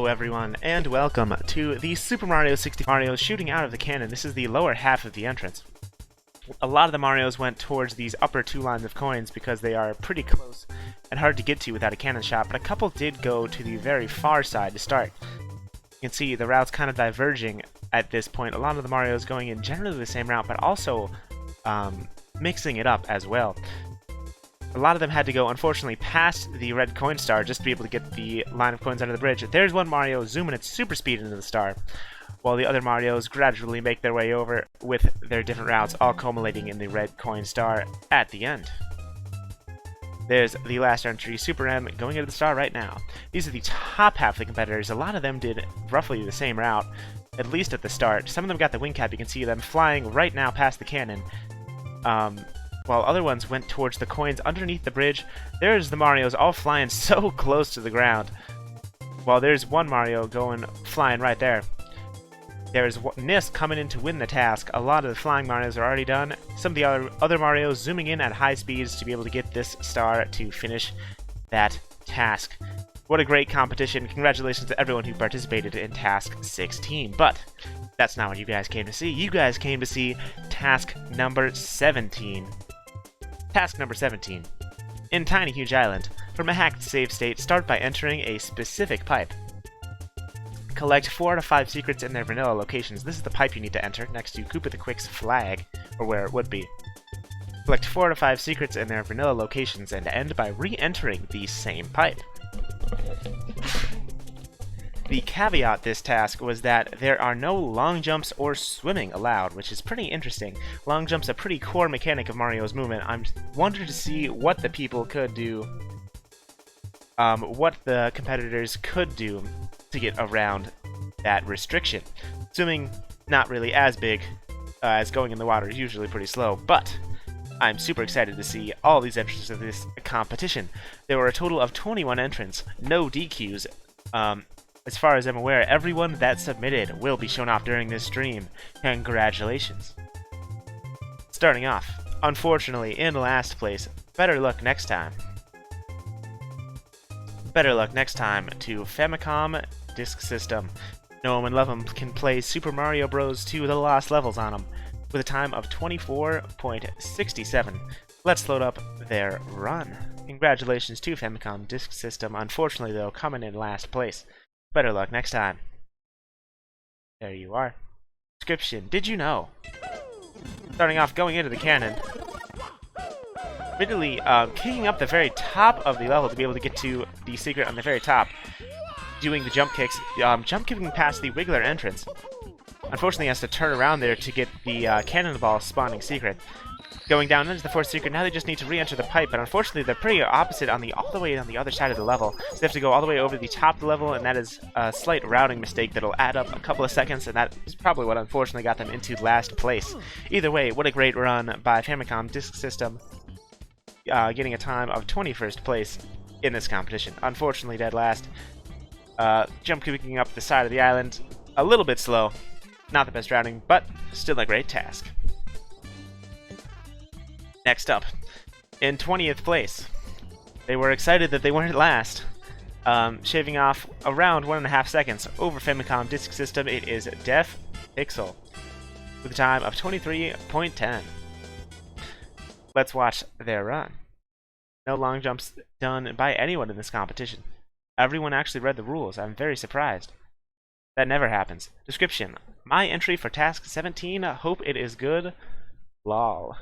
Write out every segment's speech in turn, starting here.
Hello everyone, and welcome to the Super Mario 64 Mario shooting out of the cannon. This is the lower half of the entrance. A lot of the Marios went towards these upper two lines of coins because they are pretty close and hard to get to without a cannon shot, but a couple did go to the very far side to start. You can see the routes kind of diverging at this point. A lot of the Marios going in generally the same route, but also mixing it up as well. A lot of them had to go, unfortunately, past the red coin star just to be able to get the line of coins under the bridge. There's one Mario zooming at super speed into the star, while the other Marios gradually make their way over with their different routes, all culminating in the red coin star at the end. There's the last entry, Super M, going into the star right now. These are the top half of the competitors. A lot of them did roughly the same route, at least at the start. Some of them got the wing cap. You can see them flying right now past the cannon. While other ones went towards the coins underneath the bridge. There's the Marios all flying so close to the ground. While there's one Mario flying right there. There's Nis coming in to win the task. A lot of the flying Marios are already done. Some of the other Marios zooming in at high speeds to be able to get this star to finish that task. What a great competition. Congratulations to everyone who participated in Task 16. But that's not what you guys came to see. You guys came to see Task number 17. Task number 17. In Tiny Huge Island, from a hacked save state, start by entering a specific pipe. Collect 4 out of 5 secrets in their vanilla locations. This is the pipe you need to enter, next to Koopa the Quick's flag, or where it would be. Collect 4 out of 5 secrets in their vanilla locations, and end by re-entering the same pipe. The caveat this task was that there are no long jumps or swimming allowed, which is pretty interesting. Long jumps a pretty core mechanic of Mario's movement. I'm wondering to see what the people could do, what the competitors could do to get around that restriction. Swimming, not really as big, as going in the water is usually pretty slow, but I'm super excited to see all these entrants of this competition. There were a total of 21 entrants, no DQs. As far as I'm aware, everyone that submitted will be shown off during this stream. Congratulations. Starting off, unfortunately, in last place. Better luck next time. Better luck next time to Famicom Disk System. Know 'em and love 'em can play Super Mario Bros. 2 The Lost Levels on them with a time of 24.67. Let's load up their run. Congratulations to Famicom Disk System. Unfortunately, though, coming in last place. Better luck next time. There you are. Description. Did you know? Starting off, going into the cannon. Immediately kicking up the very top of the level to be able to get to the secret on the very top. Doing the jump kicks. Jump kicking past the Wiggler entrance. Unfortunately, he has to turn around there to get the cannonball spawning secret. Going down into the fourth secret, now they just need to re-enter the pipe, but unfortunately they're pretty opposite all the way on the other side of the level. So they have to go all the way over the top of the level, and that is a slight routing mistake that'll add up a couple of seconds, and that is probably what unfortunately got them into last place. Either way, what a great run by Famicom Disk System, getting a time of 21st place in this competition. Unfortunately dead last. Jump kicking up the side of the island, a little bit slow. Not the best routing, but still a great task. Next up, in 20th place, they were excited that they weren't last, shaving off around 1.5 seconds over Famicom Disk System. It is Def Pixel with a time of 23.10. Let's watch their run. No long jumps done by anyone in this competition. Everyone actually read the rules. I'm very surprised. That never happens. Description. My entry for Task 17. Hope it is good. Lol.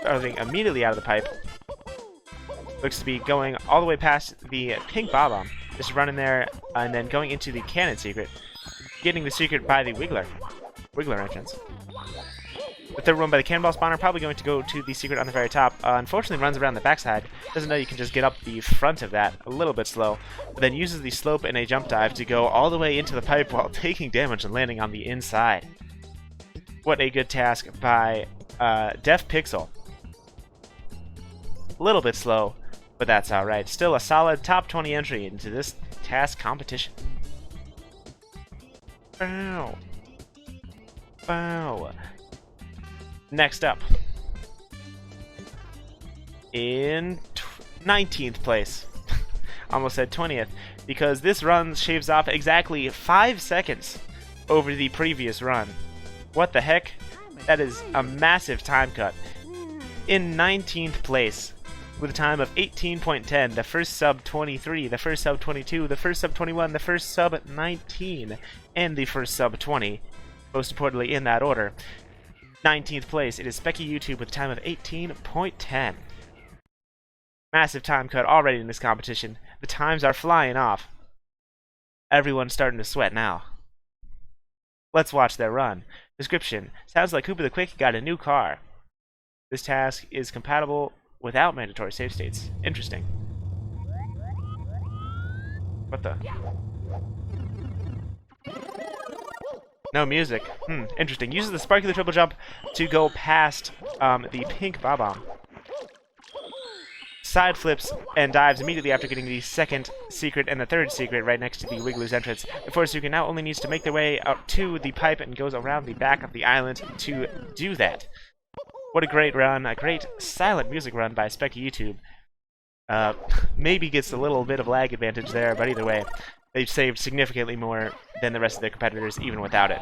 Starting immediately out of the pipe. Looks to be going all the way past the pink bomb. Just running there and then going into the cannon secret. Getting the secret by the Wiggler entrance. The third one by the cannonball spawner, probably going to go to the secret on the very top. Unfortunately runs around the backside. Doesn't know you can just get up the front of that. A little bit slow. But then uses the slope and a jump dive to go all the way into the pipe while taking damage and landing on the inside. What a good task by Def Pixel. A little bit slow, but that's alright. Still a solid top 20 entry into this task competition. Bow. Bow. Next up, in 19th place. almost said 20th, because this run shaves off exactly 5 seconds over the previous run. What the heck? That is a massive time cut. In 19th place, with a time of 18.10, the first sub 23, the first sub 22, the first sub 21, the first sub 19, and the first sub 20. Most importantly, in that order. 19th place, it is Specky YouTube with a time of 18.10. Massive time cut already in this competition. The times are flying off. Everyone's starting to sweat now. Let's watch their run. Description: sounds like Hooper the Quick got a new car. This task is compatible without mandatory save states. Interesting. What the? No music. Interesting. Uses the sparkly triple jump to go past the pink bob-omb. Side flips and dives immediately after getting the second secret and the third secret right next to the Wiggler's entrance. The fourth secret now only needs to make their way up to the pipe and goes around the back of the island to do that. What a great run. A great silent music run by Specky YouTube. Maybe gets a little bit of lag advantage there, but either way, they've saved significantly more than the rest of their competitors even without it.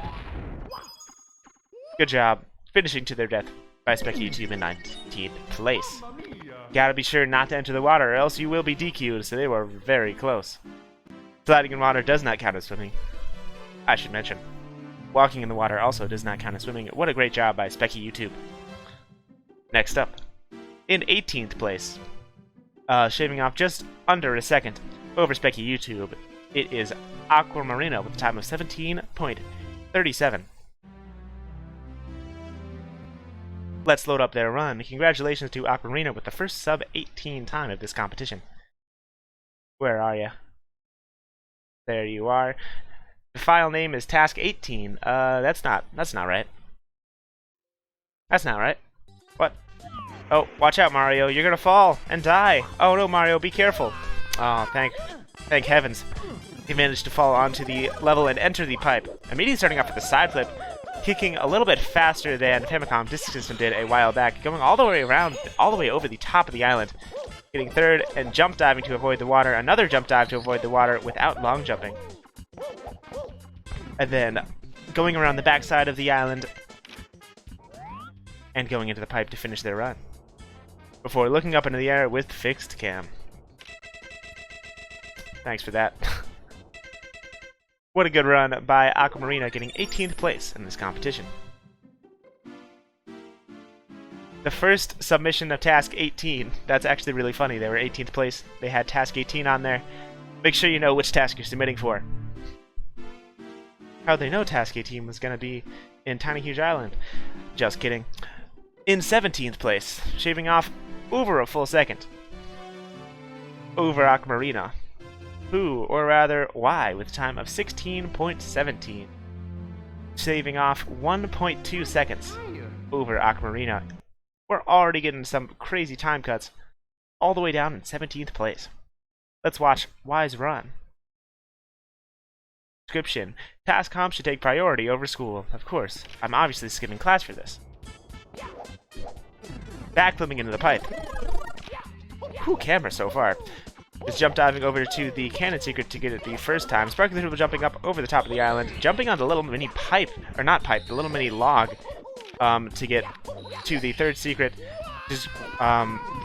Good job. Finishing to their death by Specky YouTube in 19th place. Gotta be sure not to enter the water or else you will be DQ'd, so they were very close. Sliding in water does not count as swimming. I should mention. Walking in the water also does not count as swimming. What a great job by Specky YouTube. Next up, in 18th place, shaving off just under a second over Specky YouTube, it is Aquamarina with a time of 17.37. Let's load up their run. Congratulations to Aquamarina with the first sub 18 time of this competition. Where are you? There you are. The file name is Task 18. That's not right. That's not right. What? Oh, watch out, Mario. You're gonna fall and die. Oh no, Mario, be careful. Oh, thank heavens. He managed to fall onto the level and enter the pipe. Immediately starting off with a side flip, kicking a little bit faster than Famicom Disk System did a while back, going all the way around, all the way over the top of the island, getting third and jump diving to avoid the water, another jump dive to avoid the water without long jumping, and then going around the backside of the island and going into the pipe to finish their run, before looking up into the air with fixed cam. Thanks for that. What a good run by Aquamarina, getting 18th place in this competition. The first submission of Task 18, that's actually really funny. They were 18th place. They had Task 18 on there. Make sure you know which task you're submitting for. How'd they know Task 18 was going to be in Tiny Huge Island? Just kidding. In 17th place, shaving off over a full second over Aquamarina. Who, or rather, why, with a time of 16.17, shaving off 1.2 seconds over Aquamarina. We're already getting some crazy time cuts, all the way down in 17th place. Let's watch Y's run. Description: task comp should take priority over school. Of course, I'm obviously skipping class for this. Backflipping into the pipe. Whew, camera so far. Is jump diving over to the cannon secret to get it the first time. Sparkly Triple jumping up over the top of the island, jumping on the little mini pipe, or not pipe, the little mini log, to get to the third secret. Just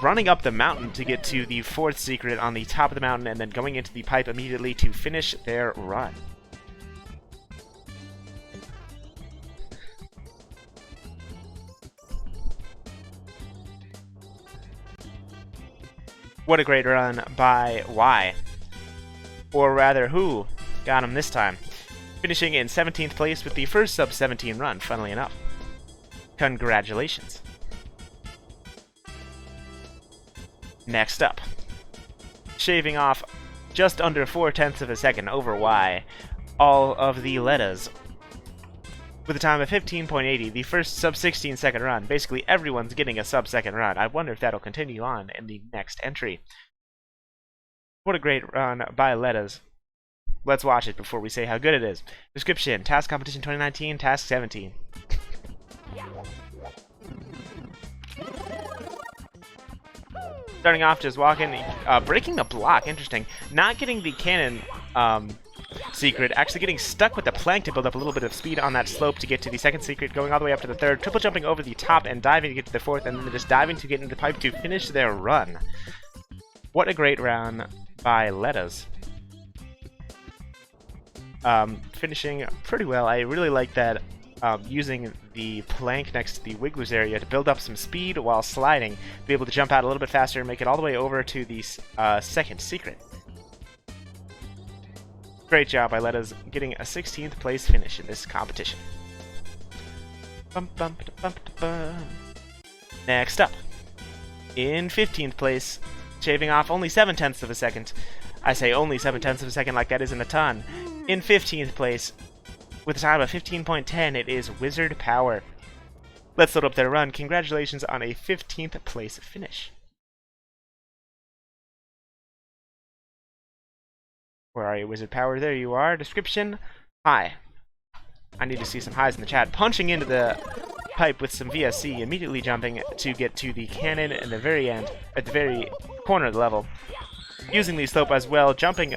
running up the mountain to get to the fourth secret on the top of the mountain, and then going into the pipe immediately to finish their run. What a great run by Y. Or rather, who got him this time? Finishing in 17th place with the first sub-17 run, funnily enough. Congratulations. Next up. Shaving off just under 4/10 of a second over Y, all of the letters. With a time of 15.80, the first sub-16 second run. Basically, everyone's getting a sub-second run. I wonder if that'll continue on in the next entry. What a great run by Letters. Let's watch it before we say how good it is. Description: Task Competition 2019, Task 17. Starting off just walking, breaking the block, interesting. Not getting the cannon secret, actually getting stuck with the plank to build up a little bit of speed on that slope to get to the second secret, going all the way up to the third, triple jumping over the top and diving to get to the fourth, and then just diving to get into the pipe to finish their run. What a great round by Letas. Finishing pretty well. I really like that using the plank next to the Wigglers area to build up some speed while sliding, be able to jump out a little bit faster and make it all the way over to the second secret. Great job by Letas getting a 16th place finish in this competition. Next up, in 15th place, shaving off only 7/10 of a second. I say only 7/10 of a second like that isn't a ton. In 15th place, with a time of 15.10, it is Wizard Power. Let's load up their run. Congratulations on a 15th place finish. Where are you, Wizard Power? There you are. Description: hi. I need to see some highs in the chat. Punching into the pipe with some VSC, immediately jumping to get to the cannon in the very end, at the very corner of the level. Using the slope as well, jumping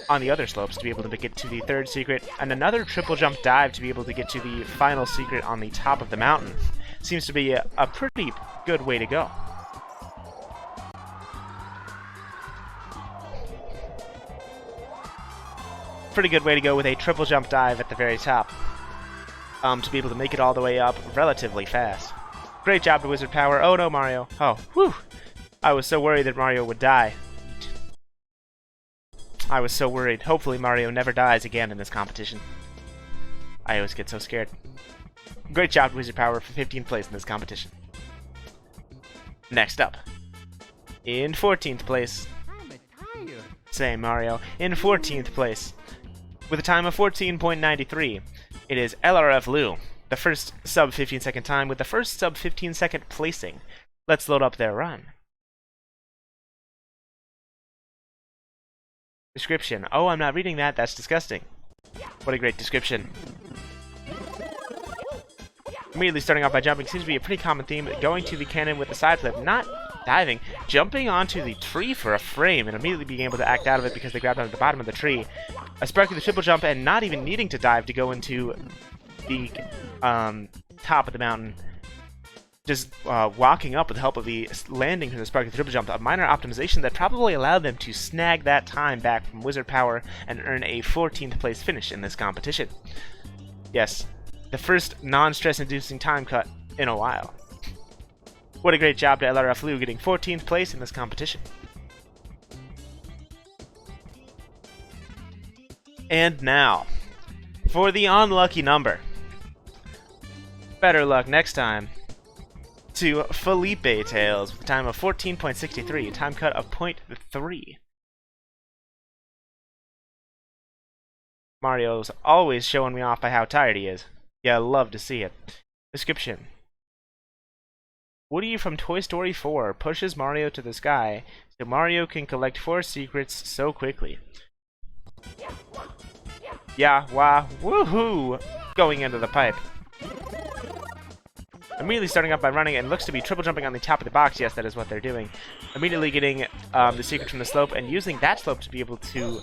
on the other slopes to be able to get to the third secret, and another triple jump dive to be able to get to the final secret on the top of the mountain. Seems to be a pretty good way to go. Pretty good way to go with a triple jump dive at the very top. To be able to make it all the way up relatively fast. Great job to Wizard Power. Oh no, Mario. Oh, whew. I was so worried that Mario would die. I was so worried. Hopefully Mario never dies again in this competition. I always get so scared. Great job, Wizard Power, for 15th place in this competition. Next up, in 14th place, same Mario, in 14th place, with a time of 14.93, it is LRF Lou, the first sub 15 second time with the first sub 15 second placing. Let's load up their run. Description: oh, I'm not reading that, that's disgusting. What a great description. Immediately starting off by jumping seems to be a pretty common theme, going to the cannon with the side flip, not diving, jumping onto the tree for a frame and immediately being able to act out of it because they grabbed onto the bottom of the tree. A sparkly triple jump and not even needing to dive to go into the top of the mountain. Just walking up with the help of the landing from the sparkly triple jump, a minor optimization that probably allowed them to snag that time back from Wizard Power and earn a 14th place finish in this competition. Yes, the first non-stress inducing time cut in a while. What a great job to LRF Lou getting 14th place in this competition. And now, for the unlucky number. Better luck next time. To Felipe Tails with a time of 14.63, a time cut of 0.3. Mario's always showing me off by how tired he is. Yeah, I love to see it. Description: Woody from Toy Story 4 pushes Mario to the sky so Mario can collect 4 secrets so quickly. Yeah, wah, woohoo! Going into the pipe. Immediately starting up by running and looks to be triple jumping on the top of the box. Yes, that is what they're doing. Immediately getting the secret from the slope and using that slope to be able to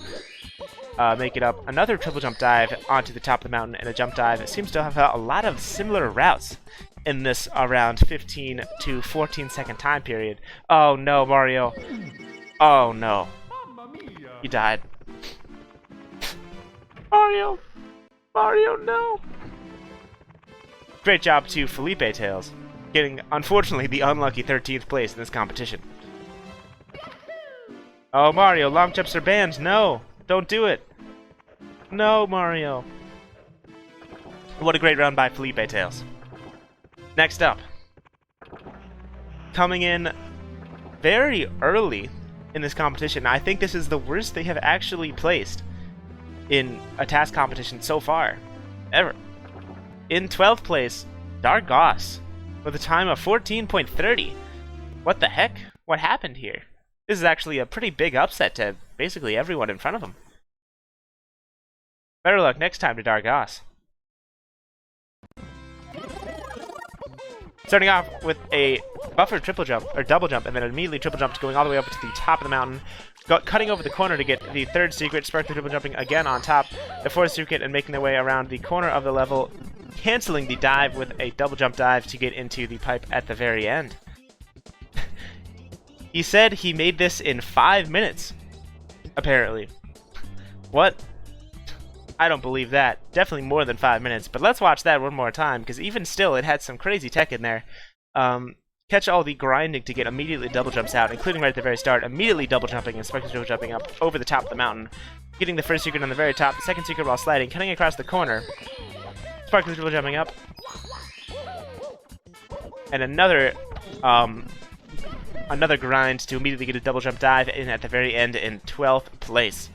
make it up. Another triple jump dive onto the top of the mountain and a jump dive. It seems to have a lot of similar routes in this around 15 to 14 second time period. Oh no, Mario. Oh no. He died. Mario. Mario, no. Great job to Felipe Tails, getting, unfortunately, the unlucky 13th place in this competition. Oh, Mario, long jumps are banned. No, don't do it. No, Mario. What a great round by Felipe Tails. Next up, coming in very early in this competition. I think this is the worst they have actually placed in a task competition so far, ever. In 12th place, Dargos, with a time of 14.30. What the heck? What happened here? This is actually a pretty big upset to basically everyone in front of him. Better luck next time to Dargos. Starting off with a buffered triple jump, or double jump, and then immediately triple jump, going all the way up to the top of the mountain, cutting over the corner to get the third secret, sparkly triple jumping again on top, the fourth secret, and making their way around the corner of the level, canceling the dive with a double jump dive to get into the pipe at the very end. He said he made this in 5 minutes, apparently. What? I don't believe that. Definitely more than 5 minutes, but let's watch that one more time, because even still, it had some crazy tech in there. Catch all the grinding to get immediately double jumps out, including right at the very start, immediately double jumping and sparkly triple jumping up over the top of the mountain, getting the first secret on the very top, the second secret while sliding, cutting across the corner, sparkly triple jumping up, and another grind to immediately get a double jump dive in at the very end in 12th place.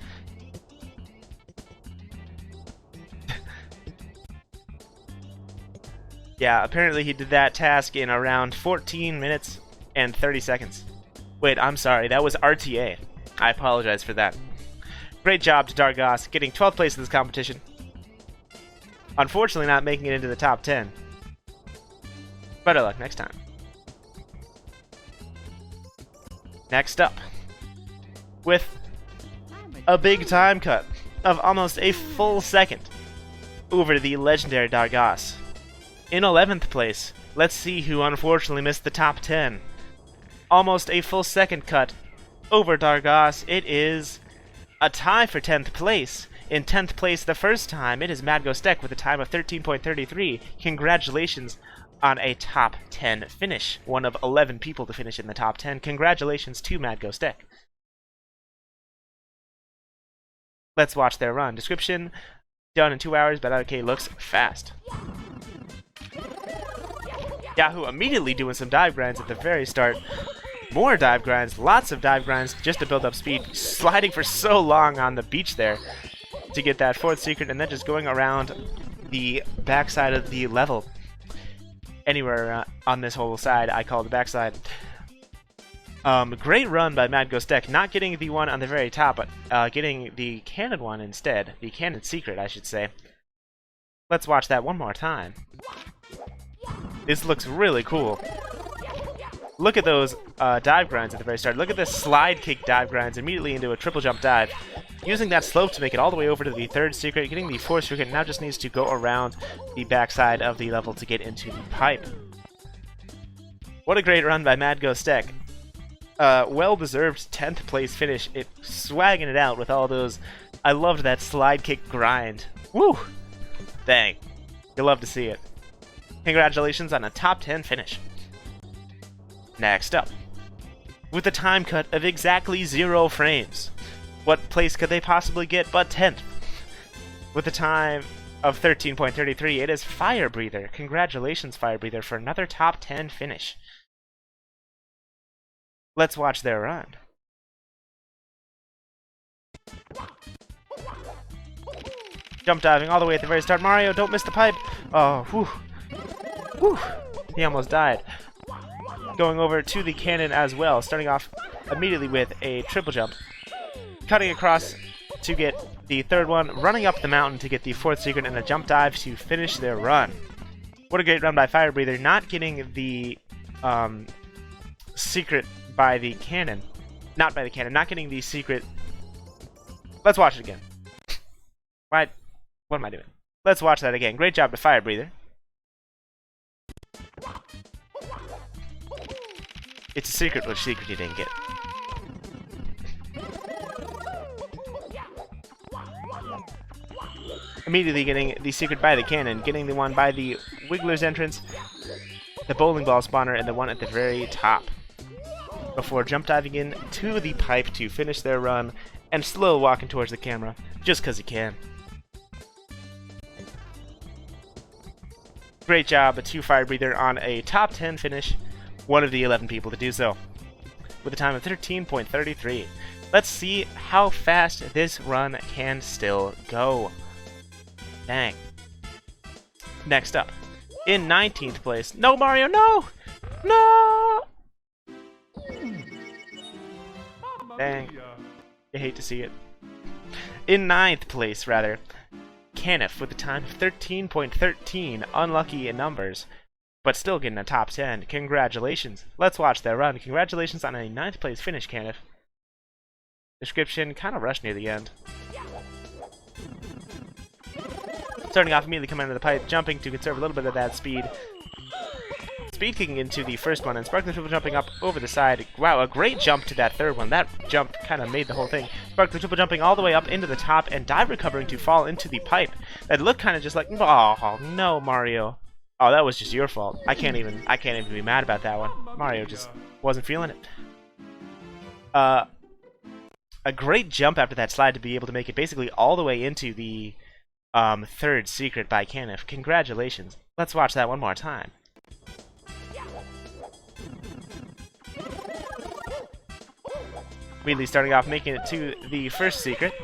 Yeah, apparently he did that task in around 14 minutes and 30 seconds. Wait, I'm sorry, that was RTA. I apologize for that. Great job to Dargos, getting 12th place in this competition. Unfortunately not making it into the top 10. Better luck next time. Next up, with a big time cut of almost a full second over the legendary Dargos. In 11th place, let's see who unfortunately missed the top 10. Almost a full second cut over Dargos. It is a tie for 10th place. In 10th place the first time, it is MadGoStek with a time of 13.33. Congratulations on a top 10 finish. One of 11 people to finish in the top 10. Congratulations to MadGoStek. Let's watch their run. Description: done in 2 hours, but okay, looks fast. Yahoo immediately doing some dive grinds at the very start. More dive grinds, lots of dive grinds just to build up speed. Sliding for so long on the beach there to get that fourth secret, and then just going around the backside of the level. Anywhere on this whole side, I call it the backside. Great run by MadGoStek, not getting the one on the very top, but getting the cannon one instead. The cannon secret, I should say. Let's watch that one more time. This looks really cool. Look at those dive grinds at the very start. Look at the slide kick dive grinds immediately into a triple jump dive. Using that slope to make it all the way over to the third secret, getting the fourth secret, now just needs to go around the backside of the level to get into the pipe. What a great run by MadGoStek. Well-deserved 10th place finish. It swagging it out with all those. I loved that slide kick grind. Woo! Dang. You'll love to see it. Congratulations on a top 10 finish. Next up, with a time cut of exactly 0 frames. What place could they possibly get but 10th? With a time of 13.33, it is Fire Breather. Congratulations, Fire Breather, for another top 10 finish. Let's watch their run. Jump diving all the way at the very start. Mario, don't miss the pipe. Oh, whew. Whew. He almost died. Going over to the cannon as well, starting off immediately with a triple jump. Cutting across to get the third one, running up the mountain to get the fourth secret, and a jump dive to finish their run. What a great run by Fire Breather, not getting the secret by the cannon. Not by the cannon, not getting the secret. Let's watch it again. What am I doing? Let's watch that again. Great job to Fire Breather. It's a secret, which secret you didn't get. Immediately getting the secret by the cannon, getting the one by the Wiggler's entrance, the bowling ball spawner, and the one at the very top. Before jump diving in to the pipe to finish their run, and slow walking towards the camera, just because he can. Great job to Fire Breather on a top 10 finish. One of the 11 people to do so, with a time of 13.33. Let's see how fast this run can still go. Dang. Next up, in 19th place. No, Mario, no! No! Dang. You hate to see it. In 9th place, rather, Kenneth with a time of 13.13. Unlucky in numbers. but still getting a top 10. Congratulations. Let's watch that run. Congratulations on a 9th place finish, Kenneth. Description, kind of rushed near the end. Starting off immediately coming into the pipe, jumping to conserve a little bit of that speed. Speed kicking into the first one, and Sparkly Triple jumping up over the side. Wow, a great jump to that third one. That jump kind of made the whole thing. Sparkly Triple jumping all the way up into the top and dive recovering to fall into the pipe. That looked kind of just like, oh no, Mario. Oh, that was just your fault. I can't even be mad about that one. Mario just wasn't feeling it. A great jump after that slide to be able to make it basically all the way into the third secret by Kenneth. Congratulations. Let's watch that one more time. Immediately starting off, making it to the first secret.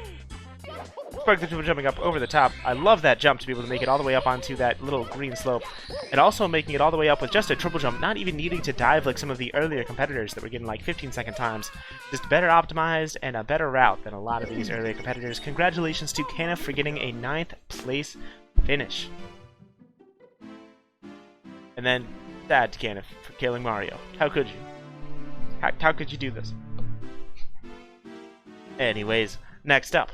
Sparkly Triple jumping up over the top. I love that jump to be able to make it all the way up onto that little green slope. And also making it all the way up with just a triple jump, not even needing to dive like some of the earlier competitors that were getting like 15-second times. Just better optimized and a better route than a lot of these earlier competitors. Congratulations to Kenneth for getting a 9th place finish. And then, sad to Kenneth for killing Mario. How could you? How could you do this? Anyways, next up,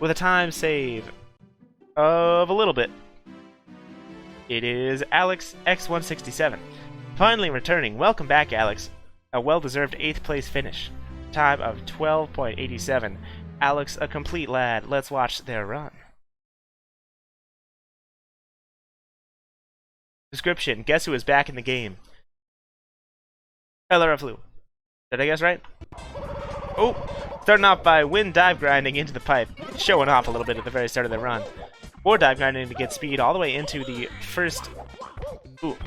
with a time save of a little bit, it is Alex X167. Finally returning. Welcome back, Alex. A well-deserved 8th place finish. Time of 12.87. Alex, a complete lad. Let's watch their run. Description. Guess who is back in the game? Feller of Flu. Did I guess right? Oh! Starting off by wind dive grinding into the pipe, showing off a little bit at the very start of the run. Or dive grinding to get speed all the way into the first... Ooh.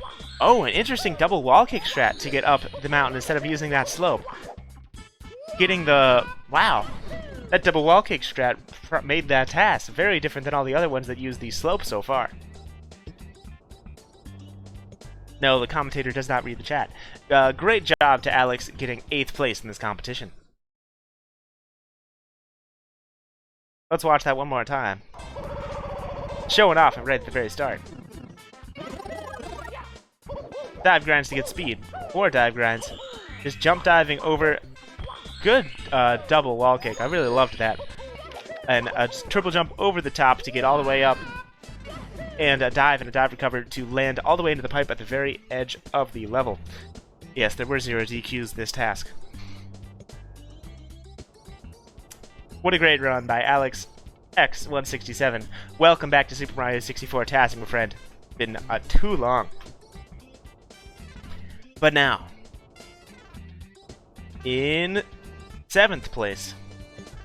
Oh, an interesting double wall kick strat to get up the mountain instead of using that slope. Getting the... Wow. That double wall kick strat made that TAS very different than all the other ones that use the slope so far. No, the commentator does not read the chat. Great job to Alex getting 8th place in this competition. Let's watch that one more time. Showing off right at the very start. Dive grinds to get speed. More dive grinds. Just jump diving over. Good double wall kick. I really loved that. And a triple jump over the top to get all the way up. And a dive recover to land all the way into the pipe at the very edge of the level. Yes, there were 0 DQs this task. What a great run by Alex X167. Welcome back to Super Mario 64 TAS, my friend. Been too long. But now, in 7th place,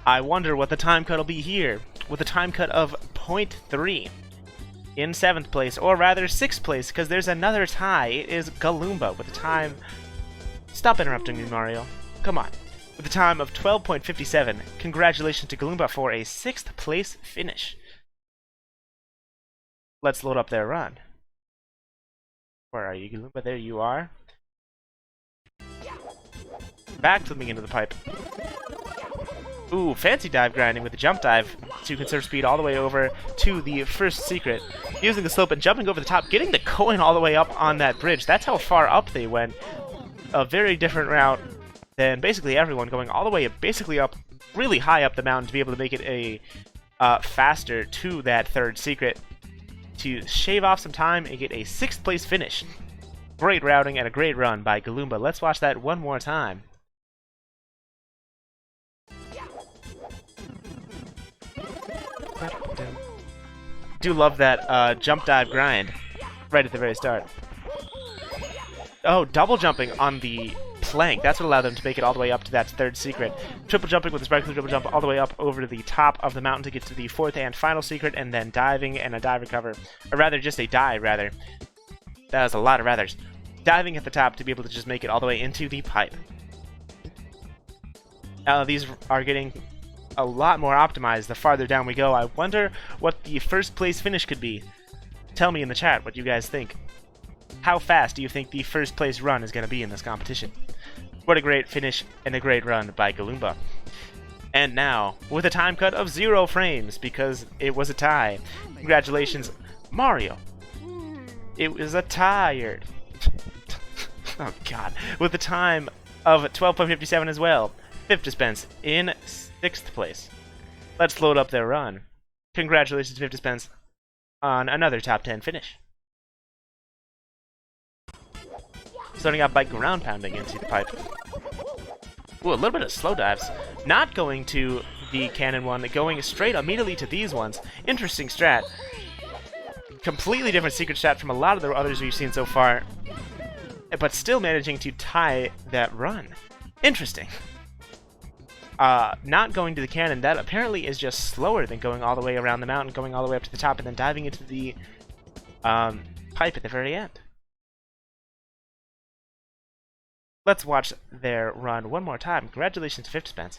I wonder what the time cut will be here, with a time cut of 0.3. In 7th place, or rather 6th place, because there's another tie. It is Galumba with a time... Stop interrupting me, Mario. Come on. With a time of 12.57. Congratulations to Galumba for a 6th place finish. Let's load up their run. Where are you, Galumba? There you are. Back flipping into the pipe. Ooh, fancy dive grinding with a jump dive to conserve speed all the way over to the first secret. Using the slope and jumping over the top, getting the coin all the way up on that bridge. That's how far up they went. A very different route than basically everyone, going all the way basically up, really high up the mountain to be able to make it a faster to that third secret. To shave off some time and get a 6th place finish. Great routing and a great run by Galumba. Let's watch that one more time. Do love that jump dive grind right at the very start. Oh, double jumping on the plank. That's what allowed them to make it all the way up to that third secret. Triple jumping with a sparkly triple jump all the way up over to the top of the mountain to get to the 4th and final secret, and then diving and a dive recover. Or rather, just a dive, rather. That was a lot of rathers. Diving at the top to be able to just make it all the way into the pipe. These are getting a lot more optimized the farther down we go. I wonder what the 1st place finish could be. Tell me in the chat what you guys think. How fast do you think the 1st place run is going to be in this competition? What a great finish and a great run by Galumba. And now, with a time cut of 0 frames, because it was a tie. Congratulations, Mario. It was a tired. Oh god. With a time of 12.57 as well. Fifth dispense in 6th place. Let's load up their run. Congratulations, Fifth dispense, on another top 10 finish. Starting out by ground pounding into the pipe. Ooh, a little bit of slow dives. Not going to the cannon one, going straight immediately to these ones. Interesting strat. Completely different secret strat from a lot of the others we've seen so far, but still managing to tie that run. Interesting. Not going to the cannon, that apparently is just slower than going all the way around the mountain, going all the way up to the top, and then diving into the pipe at the very end. Let's watch their run one more time. Congratulations to Fifth dispense.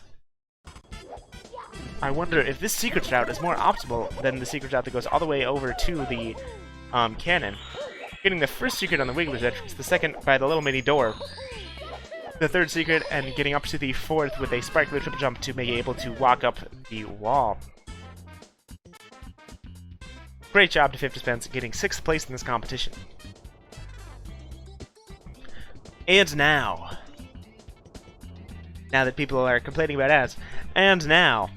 I wonder if this secret route is more optimal than the secret route that goes all the way over to the cannon. Getting the first secret on the Wiggler's entrance, the second by the little mini door, the third secret, and getting up to the fourth with a sparkly triple jump to be able to walk up the wall. Great job to Fifth dispense, getting 6th place in this competition. And now that people are complaining about ads, and now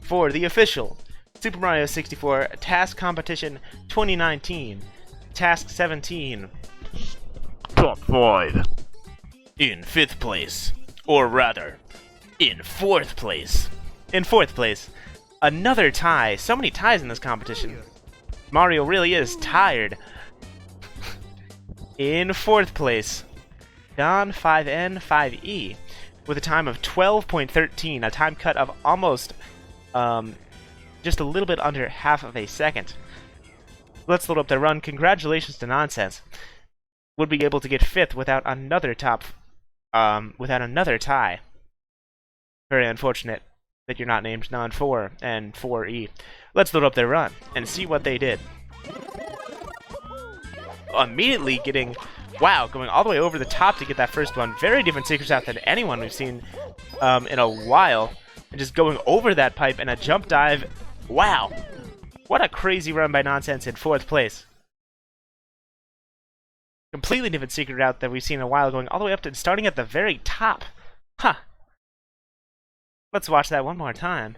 for the official Super Mario 64 TAS Competition 2019, Task 17. Top 5. In 5th place, or rather, in 4th place. In 4th place, another tie. So many ties in this competition. Mario really is tired. In 4th place, Don 5N5E with a time of 12.13, a time cut of almost just a little bit under half of a second. Let's load up their run. Congratulations to Nonsense. Would be able to get 5th without another tie. Very unfortunate that you're not named Non4 and 4E. Let's load up their run and see what they did. Immediately getting, wow, going all the way over the top to get that first one. Very different secret route than anyone we've seen in a while. And just going over that pipe and a jump dive. Wow. What a crazy run by Nonsense in 4th place. Completely different secret route that we've seen in a while, going all the way up to starting at the very top. Huh. Let's watch that one more time.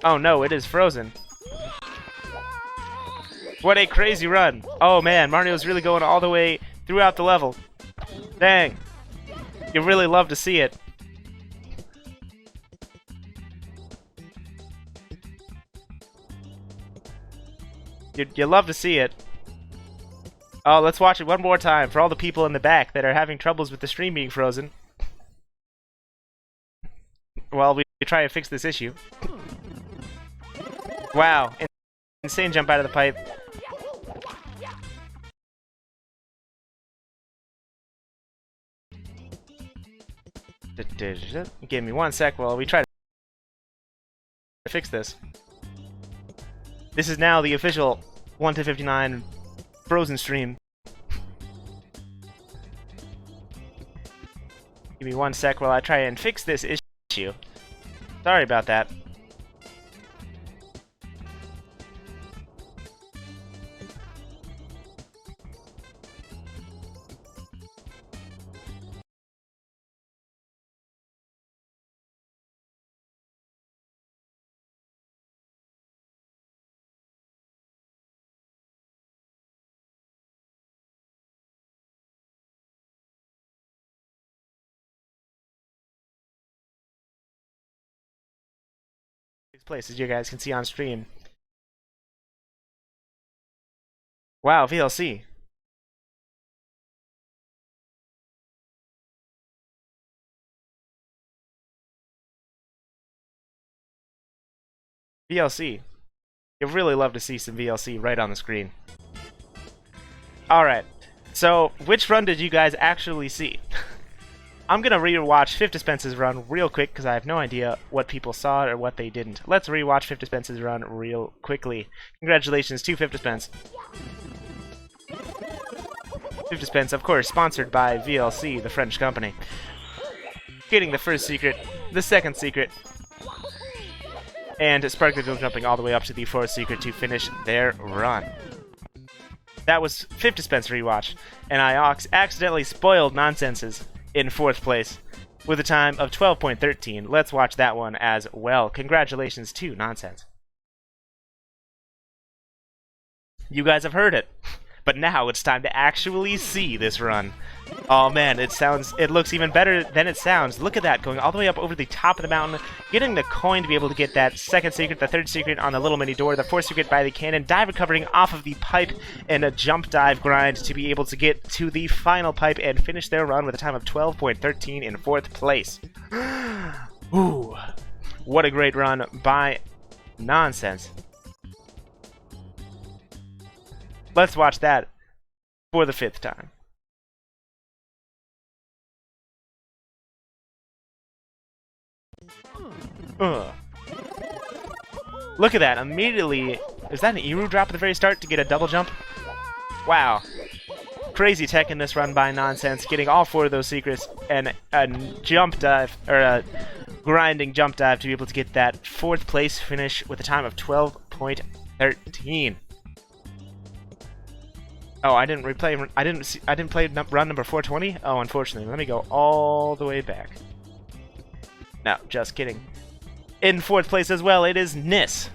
Oh no, it is frozen. What a crazy run. Oh man, Mario's really going all the way throughout the level. Dang. You really love to see it. You love to see it. Oh, let's watch it one more time for all the people in the back that are having troubles with the stream being frozen. While we try to fix this issue. Wow, insane jump out of the pipe. Give me one sec while we try to fix this. This is now the official 1-59 Frozen stream. Give me one sec while I try and fix this issue. Sorry about that. Place, as you guys can see on stream. Wow, VLC. VLC. You'd really love to see some VLC right on the screen. Alright, so which run did you guys actually see? I'm gonna rewatch Fifth Dispense's run real quick because I have no idea what people saw or what they didn't. Let's rewatch Fifth Dispense's run real quickly. Congratulations to Fifth Dispense. Fifth Dispense, of course, sponsored by VLC, the French company. getting the first secret, the second secret, and sparkly dribble jumping all the way up to the fourth secret to finish their run. That was Fifth Dispense Rewatch, and I accidentally spoiled Nonsenses in fourth place with a time of 12.13. Let's watch that one as well. Congratulations to Nonsense. You guys have heard it, but now it's time to actually see this run. Oh man, it looks even better than it sounds. Look at that, going all the way up over the top of the mountain, getting the coin to be able to get that second secret, the third secret on the little mini door, the fourth secret by the cannon, dive recovering off of the pipe, and a jump dive grind to be able to get to the final pipe and finish their run with a time of 12.13 in fourth place. Ooh, what a great run by Nonsense. Let's watch that for the fifth time. Look at that, immediately, is that an Eru drop at the very start to get a double jump? Wow. Crazy tech in this run by Nonsense, getting all four of those secrets, and a jump dive, or a grinding jump dive to be able to get that fourth place finish with a time of 12.13. Oh, I didn't replay, I didn't play run number 420? Oh, unfortunately, let me go all the way back. No, just kidding. In fourth place as well, it is Nis.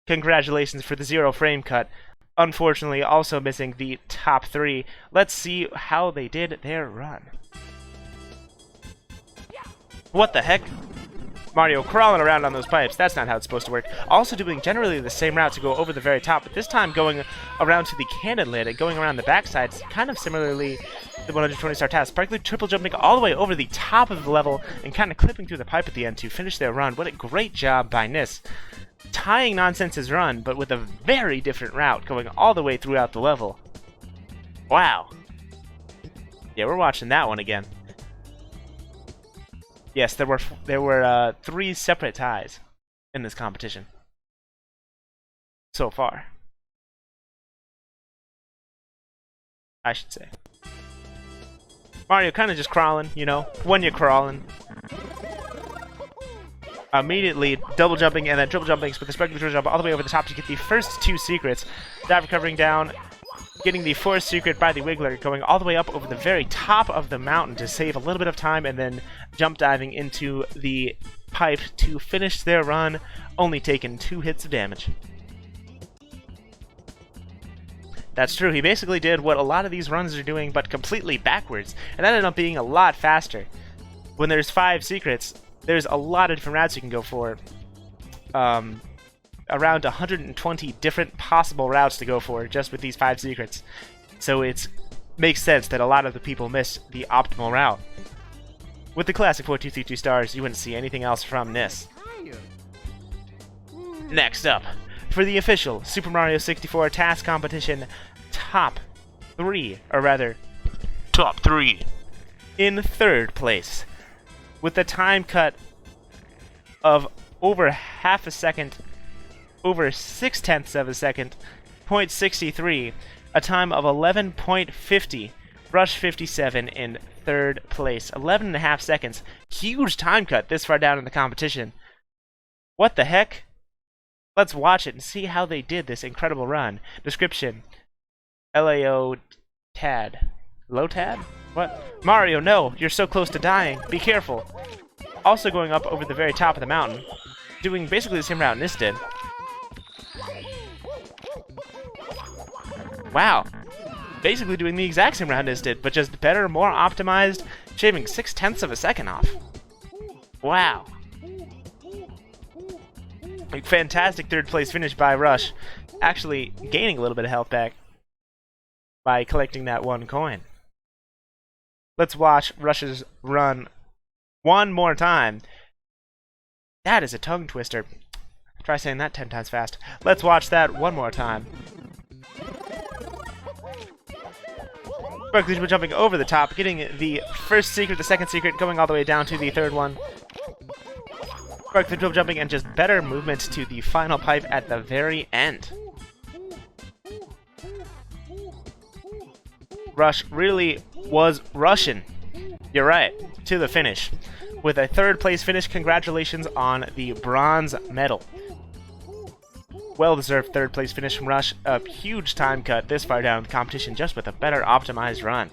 Congratulations for the 0 frame cut. Unfortunately, also missing the top 3. Let's see how they did their run. What the heck? Mario crawling around on those pipes. That's not how it's supposed to work. Also doing generally the same route to go over the very top, but this time going around to the cannon lid and going around the backside, kind of similarly the 120-star TAS. Sparkly triple jumping all the way over the top of the level and kind of clipping through the pipe at the end to finish their run. What a great job by Nis. Tying Nonsense's run, but with a very different route, going all the way throughout the level. Wow. Yeah, we're watching that one again. Yes, there were 3 separate ties in this competition so far. I should say. Mario kind of just crawling, you know, when you're crawling. Immediately double jumping and then triple jumping with the sparkly triple jump all the way over the top to get the first 2 secrets. Dive recovering down, getting the fourth secret by the Wiggler, going all the way up over the very top of the mountain to save a little bit of time, and then jump diving into the pipe to finish their run, only taking 2 hits of damage. That's true, he basically did what a lot of these runs are doing, but completely backwards, and that ended up being a lot faster. When there's 5 secrets, there's a lot of different routes you can go for. Around 120 different possible routes to go for just with these 5 secrets. So it makes sense that a lot of the people missed the optimal route. With the classic 4232 stars, you wouldn't see anything else from Nis. Next up, for the official Super Mario 64 TAS competition, top 3, or rather, top 3, in third place, with the time cut of over half a second, over 0.6 of a second, 0.63, a time of 11.50, Rush 57 in third place, 11.5 seconds. Huge time cut this far down in the competition. What the heck? Let's watch it and see how they did this incredible run. Description: LAO Tad. Low Tad? What? Mario, no! You're so close to dying. Be careful. Also going up over the very top of the mountain, doing basically the same route Nis did. Wow. Basically doing the exact same route Nis did, but just better, more optimized, shaving 0.6 of a second off. Wow. A fantastic third place finish by Rush, actually gaining a little bit of health back by collecting that 1 coin. Let's watch Rush's run one more time. That is a tongue twister. Try saying that 10 times fast. Let's watch that one more time. Sparkly jumping over the top, getting the first secret, the second secret, going all the way down to the third one. Sparkly triple jumping and just better movement to the final pipe at the very end. Rush really was rushing. You're right, to the finish. with a third place finish. Congratulations on the bronze medal. Well-deserved third place finish from Rush. A huge time cut this far down the competition just with a better optimized run.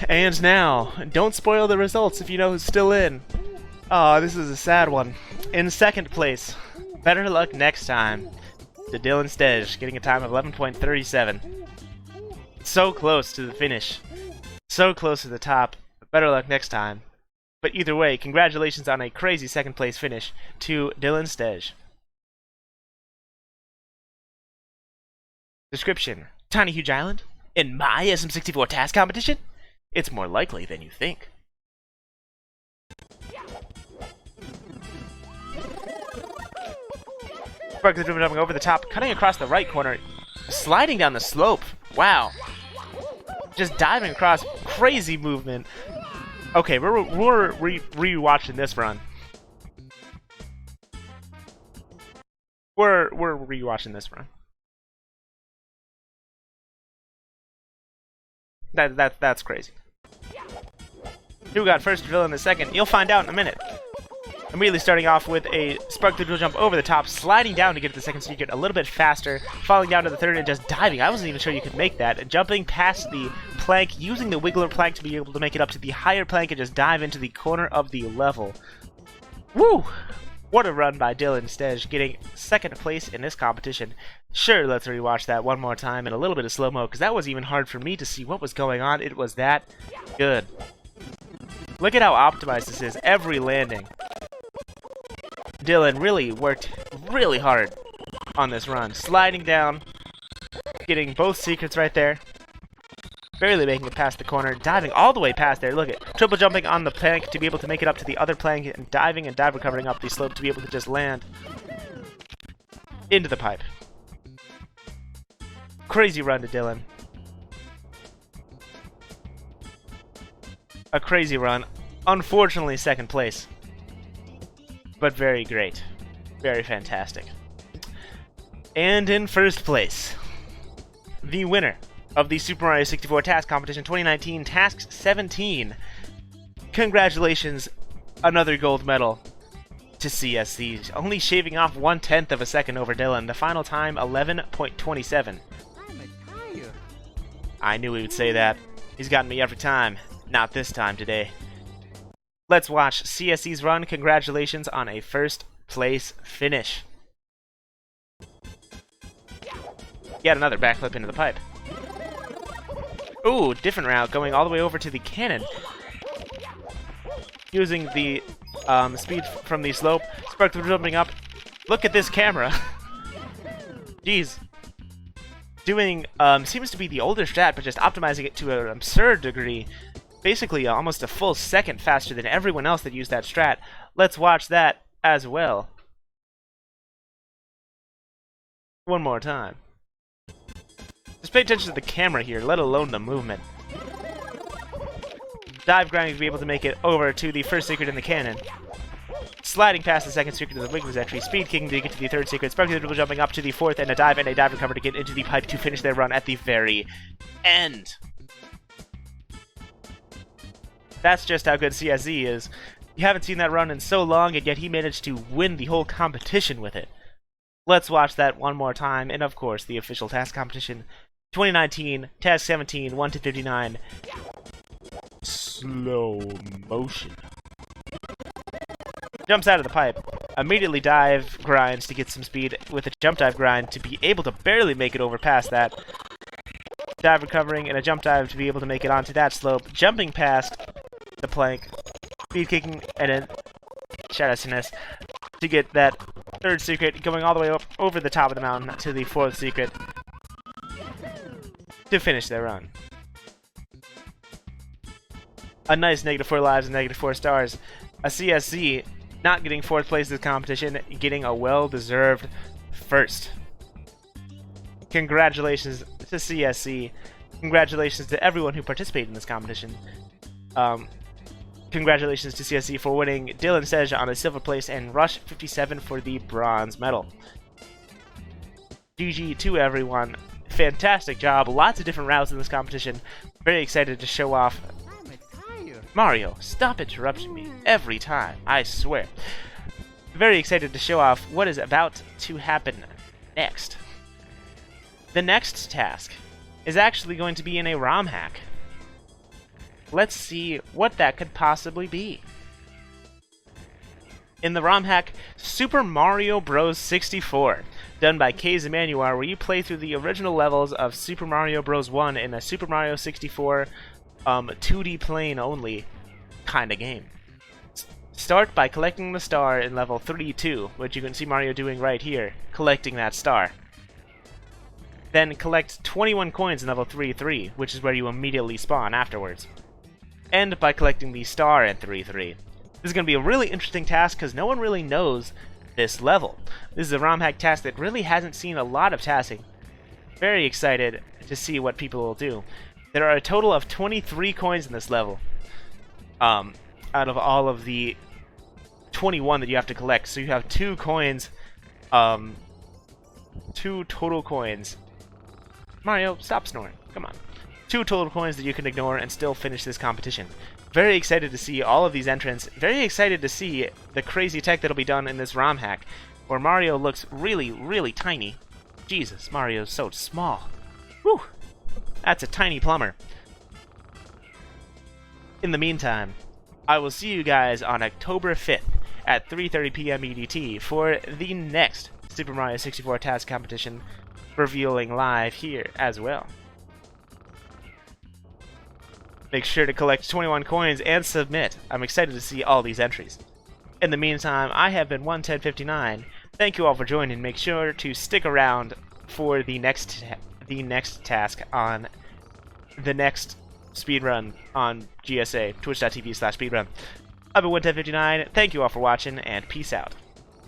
And now, don't spoil the results if you know who's still in. Oh, this is a sad one. In second place, better luck next time, to Dylan Stej, getting a time of 11.37. So close to the finish. So close to the top. Better luck next time. But either way, congratulations on a crazy second place finish to Dylan Stej. Description: Tiny Huge Island? In my SM64 TAS competition? It's more likely than you think. Spark the driven jumping over the top, cutting across the right corner, sliding down the slope. Wow. Just diving across, crazy movement. Okay, we're re-watching this run. We're re-watching this run. That's crazy. Who got first drill in the second? You'll find out in a minute. Immediately starting off with a spark the drill jump over the top, sliding down to get to the second secret a little bit faster, falling down to the third and just diving. I wasn't even sure you could make that. Jumping past the plank, using the wiggler plank to be able to make it up to the higher plank and just dive into the corner of the level. Woo! What a run by Dylan Stej, getting second place in this competition. Sure, let's rewatch that one more time in a little bit of slow-mo, because that was even hard for me to see what was going on. It was that good. Look at how optimized this is, every landing. Dylan really worked really hard on this run. Sliding down, getting both secrets right there. Barely making it past the corner, diving all the way past there. Look at triple jumping on the plank to be able to make it up to the other plank, and diving and dive recovering up the slope to be able to just land into the pipe. Crazy run to Dylan. A crazy run. Unfortunately, second place. But very great. Very fantastic. And in first place, the winner of the Super Mario 64 TAS competition 2019, Task 17. Congratulations, another gold medal to CSC, only shaving off 1/10 of a second over Dylan. The final time, 11.27. I knew he would say that. He's gotten me every time. Not this time today. Let's watch CSC's run. Congratulations on a first place finish. Yet another backflip into the pipe. Ooh, different route, going all the way over to the cannon. Using the speed from the slope. Spark jumping up. Look at this camera. Jeez. Doing, seems to be the older strat, but just optimizing it to an absurd degree. Basically, almost a full second faster than everyone else that used that strat. Let's watch that as well. One more time. Just pay attention to the camera here, let alone the movement. Dive grinding to be able to make it over to the first secret in the cannon. Sliding past the second secret to the Wiggler's entry. Speed kicking to get to the third secret. Sparking the dribble jumping up to the fourth and a dive recover to get into the pipe to finish their run at the very end. That's just how good CSZ is. You haven't seen that run in so long, and yet he managed to win the whole competition with it. Let's watch that one more time, and of course, the official task competition 2019, Task 17, 1-59. Slow motion. Jumps out of the pipe. Immediately dive grinds to get some speed with a jump dive grind to be able to barely make it over past that. Dive recovering and a jump dive to be able to make it onto that slope. Jumping past the plank. Speed kicking and a Shadowsiness to get that third secret, going all the way up over the top of the mountain to the fourth secret to finish their run. A nice -4 lives and -4 stars. A CSC not getting fourth place in this competition, getting a well-deserved first. Congratulations to CSC. Congratulations to everyone who participated in this competition. Congratulations to CSC for winning, Dylan Stej on a silver place, and Rush 57 for the bronze medal. GG to everyone. Fantastic job. Lots of different routes in this competition. Very excited to show off Mario, stop interrupting me every time, I swear. Very excited to show off what is about to happen next. The next task is actually going to be in a ROM hack. Let's see what that could possibly be. In the ROM hack, Super Mario Bros. 64, done by K's Emanuar, where you play through the original levels of Super Mario Bros. 1 in a Super Mario 64 2D plane only kind of game. Start by collecting the star in level 32, which you can see Mario doing right here, collecting that star. Then collect 21 coins in level 33, which is where you immediately spawn afterwards. End by collecting the star in 33. This is going to be a really interesting task because no one really knows this level. This is a ROM hack task that really hasn't seen a lot of tasking. Very excited to see what people will do. There are a total of 23 coins in this level, out of all of the 21 that you have to collect. So you have 2 coins, 2 total coins. Mario, stop snoring. Come on. 2 total coins that you can ignore and still finish this competition. Very excited to see all of these entrants. Very excited to see the crazy tech that'll be done in this ROM hack, where Mario looks really, really tiny. Jesus, Mario's so small. Whew! That's a tiny plumber. In the meantime, I will see you guys on October 5th at 3:30 p.m. EDT for the next Super Mario 64 TAS competition, revealing live here as well. Make sure to collect 21 coins and submit. I'm excited to see all these entries. In the meantime, I have been 11059. Thank you all for joining. Make sure to stick around for the next task on the next speedrun on GSA, twitch.tv/speedrun. I've been 11059. Thank you all for watching, and peace out.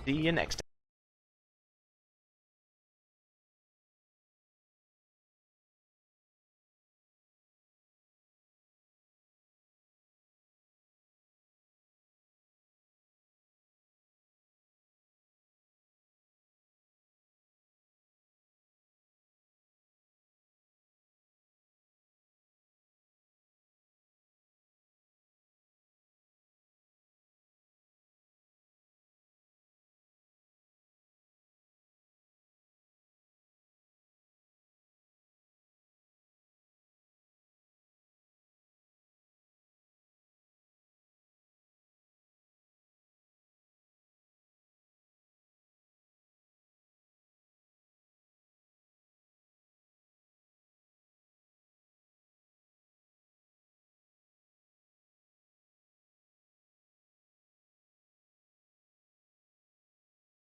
See you next time.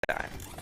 Time.